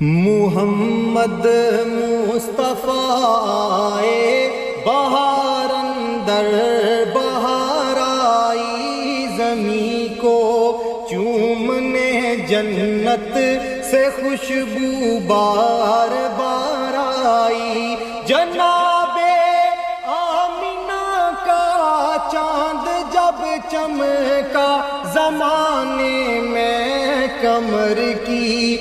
मुहम्मद मुस्तफ़ा आए, बहार अंदर बहार आई, ज़मीं को चूमने जन्नत से खुशबू बार बार आई। जनाबे आमिना का चांद जब चमका, ज़माने में कमर की